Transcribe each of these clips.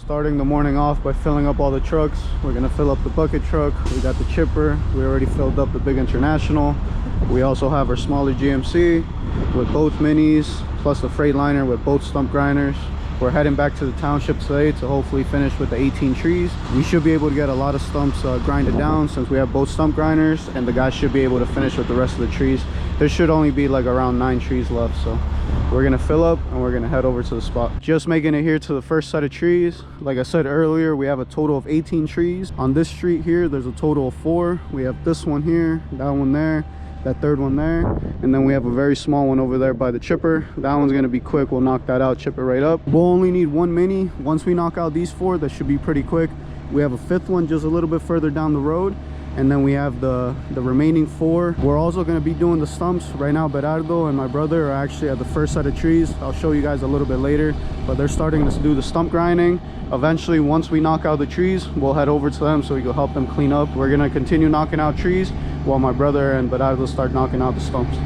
Starting the morning off by filling up all the trucks. We're gonna fill up the bucket truck. We got the chipper. We already filled up the big International. We also have our smaller GMC with both minis, plus the Freightliner with both stump grinders. We're heading back to the township today to hopefully finish with the 18 trees. We should be able to get a lot of stumps grinded down since we have both stump grinders, and the guys should be able to finish with the rest of the trees. There should only be like around 9 trees left, so we're gonna fill up and we're gonna head over to the spot. Just making it here to the first set of trees. Like I said earlier, we have a total of 18 trees. On this street here, there's a total of 4. We have this one here, that one there, that third one there, and then we have a very small one over there by the chipper. That one's gonna be quick. We'll knock that out, chip it right up. We'll only need 1 mini. Once we knock out these 4, that should be pretty quick. We have a 5th one just a little bit further down the road, and then we have the remaining 4. We're also going to be doing the stumps right now. Berardo and my brother are actually at the first set of trees. I'll show you guys a little bit later, but they're starting to do the stump grinding. Eventually, once we knock out the trees, we'll head over to them so we can help them clean up. We're going to continue knocking out trees while my brother and Berardo start knocking out the stumps.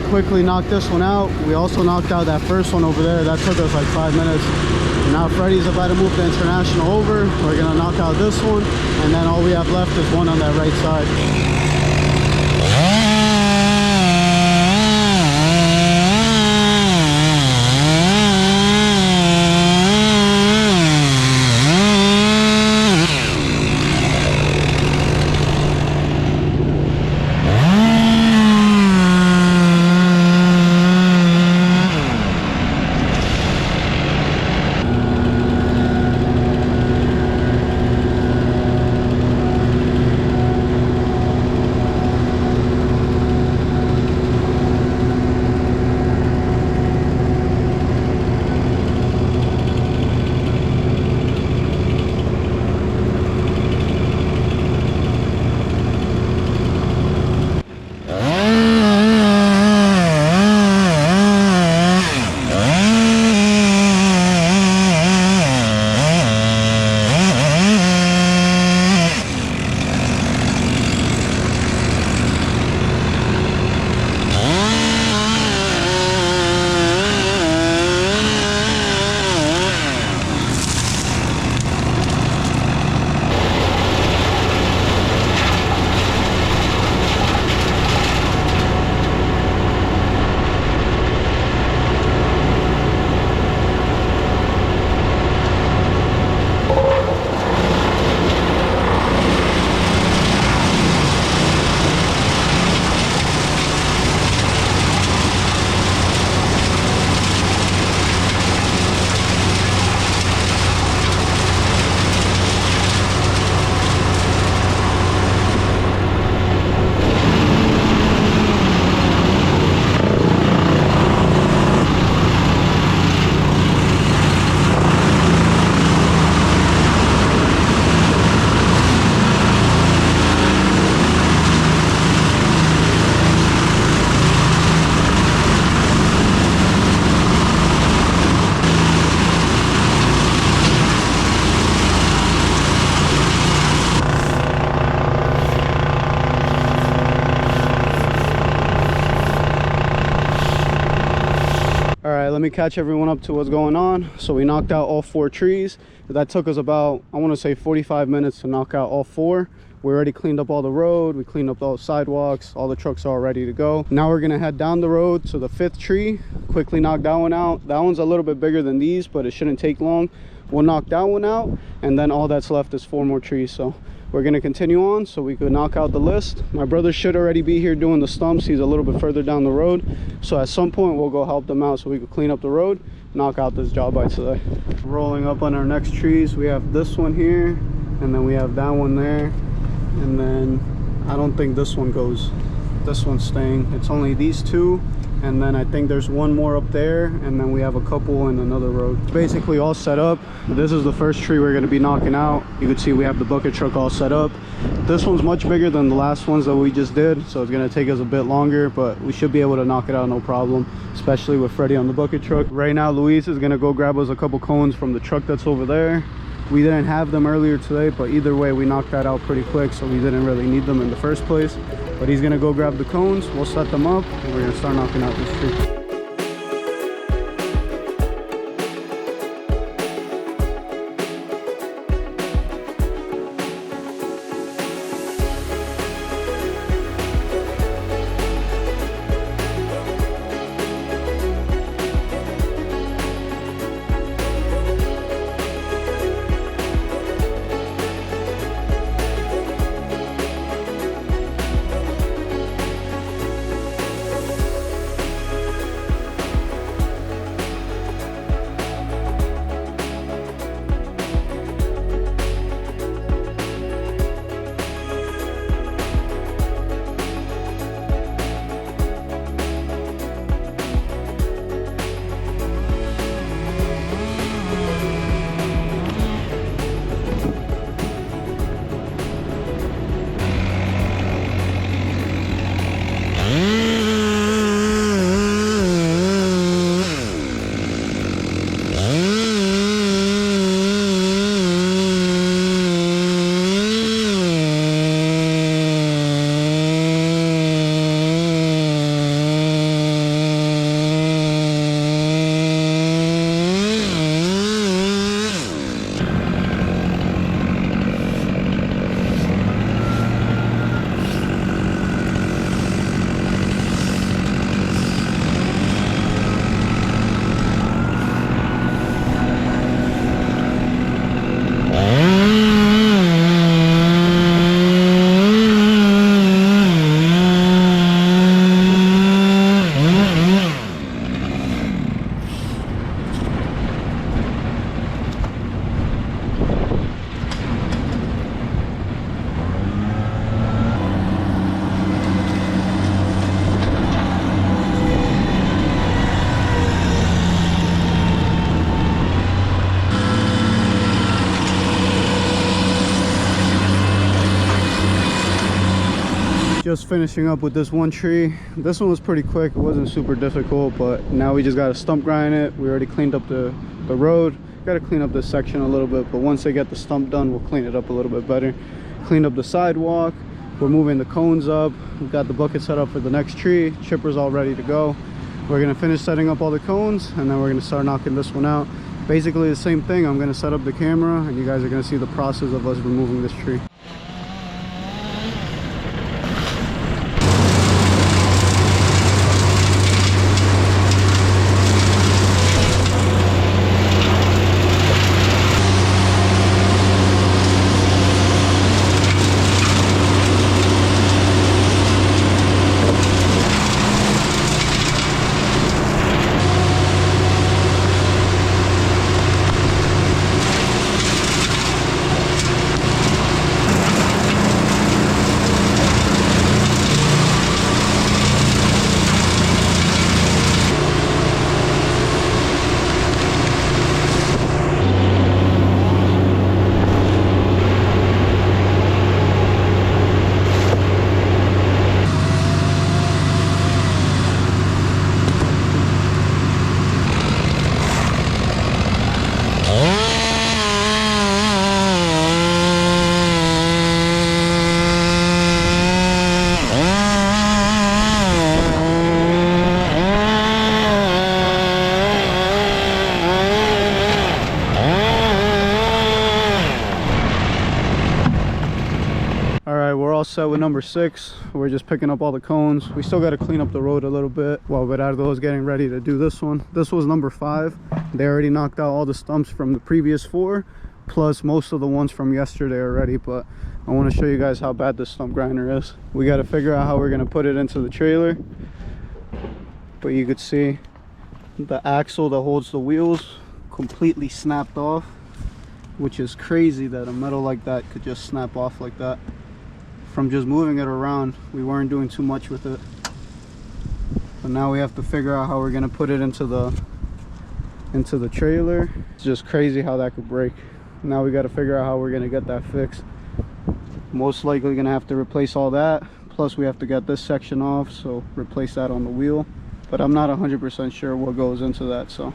Quickly knocked this one out. We also knocked out that first one over there. That took us like 5 minutes. And now Freddy's about to move the International over. We're gonna knock out this one, and then all we have left is one on that right side. let me catch everyone up to what's going on. So we knocked out all 4 trees. That took us about, I want to say 45 minutes to knock out all 4. We already cleaned up all the road, we cleaned up all the sidewalks, all the trucks are all ready to go. Now we're gonna head down the road to the 5th tree, quickly knock that one out. That one's a little bit bigger than these, but it shouldn't take long. We'll knock that one out, and then all that's left is 4 more trees. So we're gonna continue on so we could knock out the list. My brother should already be here doing the stumps. He's a little bit further down the road. So at some point we'll go help them out so we could clean up the road, knock out this job by today. Rolling up on our next trees, we have this one here, and then we have that one there. And then I don't think this one goes. This one's staying. It's only these 2, and then I think there's one more up there, and then we have a couple in another road. Basically all set up. This is the first tree we're going to be knocking out. You can see we have the bucket truck all set up. This one's much bigger than the last ones that we just did, so it's going to take us a bit longer, but we should be able to knock it out no problem, especially with Freddie on the bucket truck. Right now Luis is going to go grab us a couple cones from the truck that's over there. We didn't have them earlier today, but either way we knocked that out pretty quick, so we didn't really need them in the first place. But he's gonna go grab the cones, we'll set them up, and we're gonna start knocking out this tree. Just finishing up with this one tree. This one was pretty quick, it wasn't super difficult, but now we just got to stump grind it. We already cleaned up the road. Got to clean up this section a little bit, but once they get the stump done, we'll clean it up a little bit better. Clean up the sidewalk. We're moving the cones up. We've got the bucket set up for the next tree. Chipper's all ready to go. We're gonna finish setting up all the cones, and then we're gonna start knocking this one out. Basically the same thing. I'm gonna set up the camera, and you guys are gonna see the process of us removing this tree. set with number 6. We're just picking up all the cones. We still got to clean up the road a little bit while Bernardo is getting ready to do this one. This was number 5. They already knocked out all the stumps from the previous 4, plus most of the ones from yesterday already. But I want to show you guys how bad this stump grinder is. We got to figure out how we're going to put it into the trailer. But you could see the axle that holds the wheels completely snapped off, which is crazy that a metal like that could just snap off like that. From just moving it around, we weren't doing too much with it. But now we have to figure out how we're going to put it into the trailer. It's just crazy how that could break. Now we got to figure out how we're going to get that fixed. Most likely going to have to replace all that, plus we have to get this section off, so replace that on the wheel. But I'm not 100% sure what goes into that, so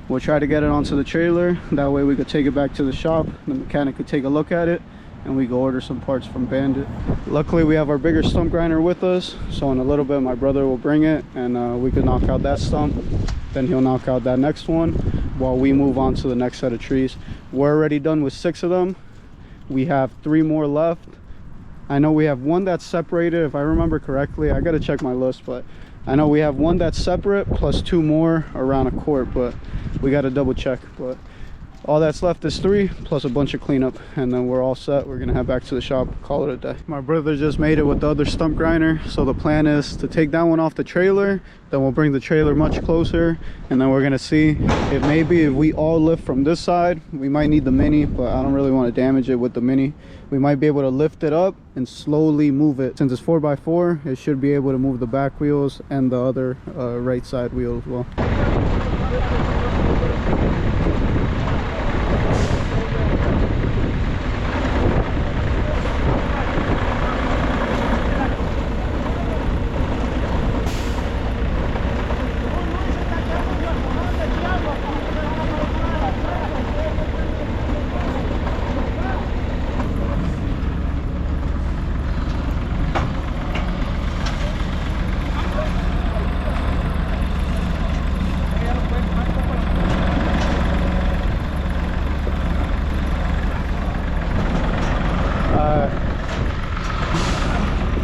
we'll try to get it onto the trailer. That way we could take it back to the shop. The mechanic could take a look at it, and we go order some parts from Bandit. Luckily we have our bigger stump grinder with us, so in a little bit my brother will bring it, and we could knock out that stump. Then he'll knock out that next one while we move on to the next set of trees. We're already done with 6 of them. We have 3 more left. I know we have 1 that's separated, if I remember correctly. I gotta check my list, but I know we have 1 that's separate plus 2 more around a court, but we got to double check. But all that's left is 3 plus a bunch of cleanup, and then we're all set. We're gonna head back to the shop, call it a day. My brother just made it with the other stump grinder, so the plan is to take that one off the trailer, then we'll bring the trailer much closer, and then we're gonna see if maybe if we all lift from this side, we might need the mini, but I don't really want to damage it with the mini. We might be able to lift it up and slowly move it. Since it's 4x4, it should be able to move the back wheels and the other right side wheel as well.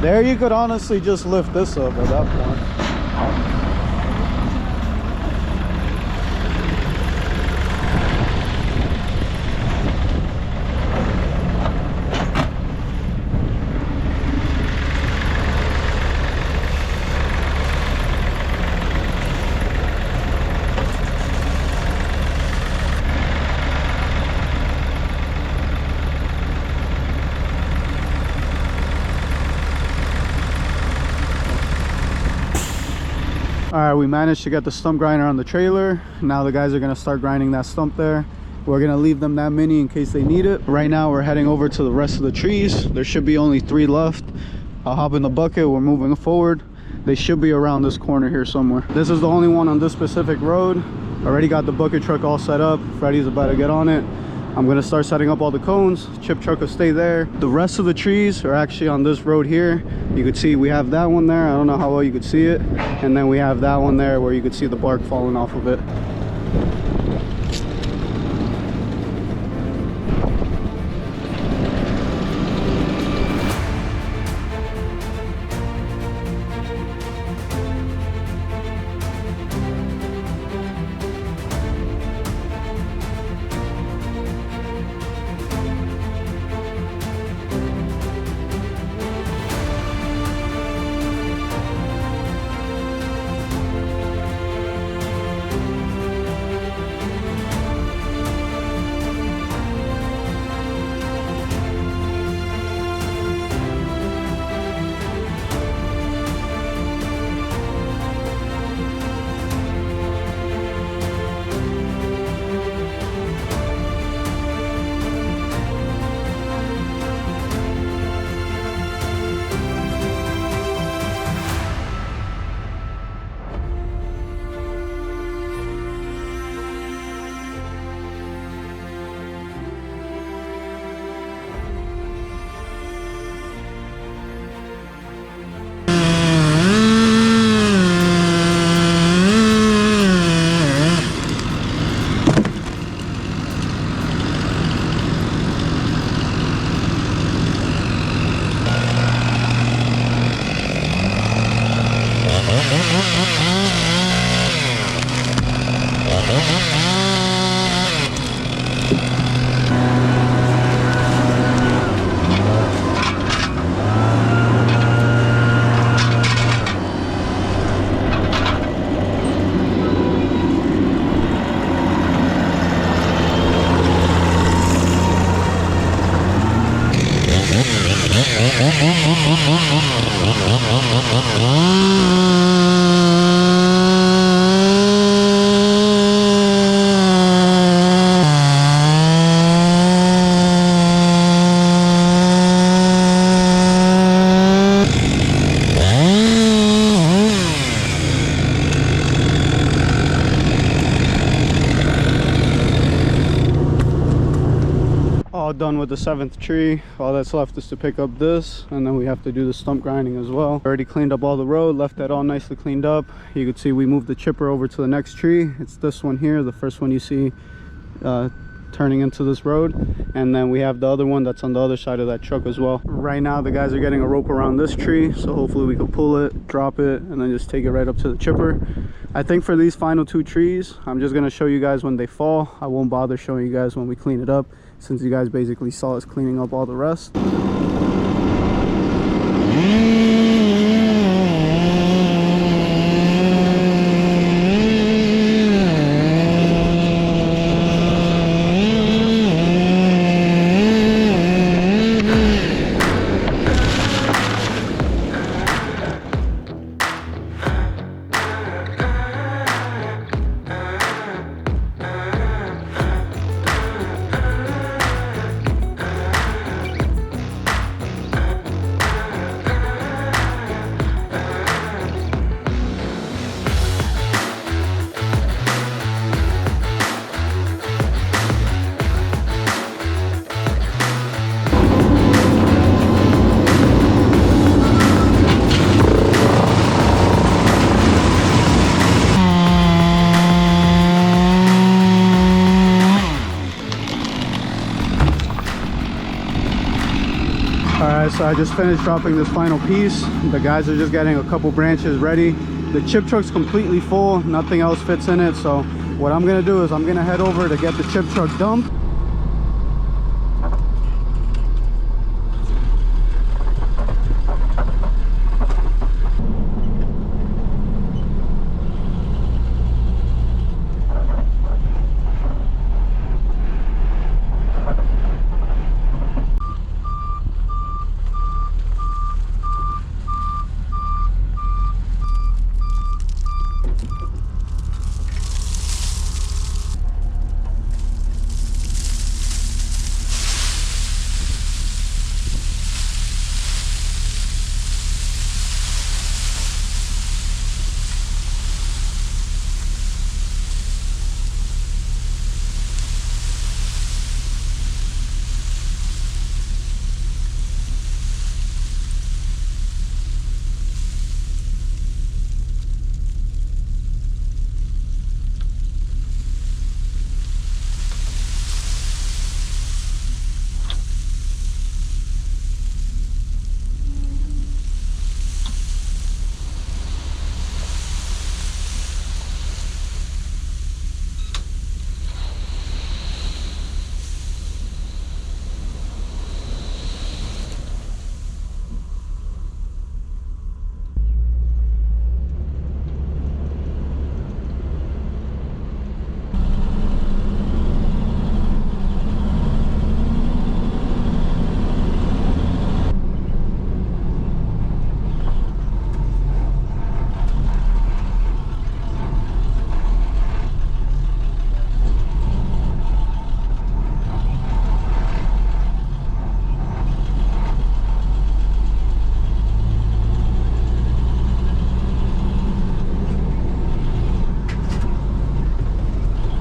There you could honestly just lift this up at that point. All right, we managed to get the stump grinder on the trailer. Now the guys are gonna start grinding that stump there. We're gonna leave them that mini in case they need it. Right now we're heading over to the rest of the trees. There should be only 3 left. I'll hop in the bucket, we're moving forward. They should be around this corner here somewhere. This is the only one on this specific road. Already got the bucket truck all set up. Freddy's about to get on it. I'm gonna start setting up all the cones. Chip truck will stay there. The rest of the trees are actually on this road here. You could see we have that one there. I don't know how well you could see it. And then we have that one there where you could see the bark falling off of it. all done with the 7th tree. All that's left is to pick up this, and then we have to do the stump grinding as well. Already cleaned up all the road, left that all nicely cleaned up. You can see we moved the chipper over to the next tree. It's this one here, the first one you see turning into this road, and then we have the other one that's on the other side of that truck as well. Right now the guys are getting a rope around this tree, so hopefully we can pull it, drop it, and then just take it right up to the chipper. I think for these final 2 trees, I'm just going to show you guys when they fall. I won't bother showing you guys when we clean it up, since you guys basically saw us cleaning up all the rest. Alright, so I just finished dropping this final piece. The guys are just getting a couple branches ready. The chip truck's completely full, nothing else fits in it, so what I'm gonna do is I'm gonna head over to get the chip truck dumped.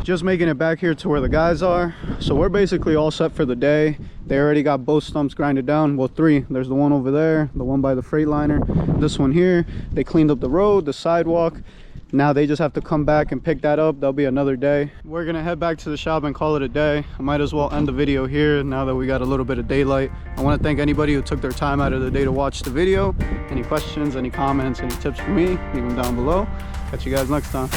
Just making it back here to where the guys are. So we're basically all set for the day. They already got both stumps grinded down. Well, 3. There's the one over there, the one by the Freightliner, this one here. They cleaned up the road, the sidewalk. Now they just have to come back and pick that up. That'll be another day. We're gonna head back to the shop and call it a day. I might as well end the video here now that we got a little bit of daylight. I want to thank anybody who took their time out of the day to watch the video. Any questions, any comments, any tips for me, leave them down below. Catch you guys next time.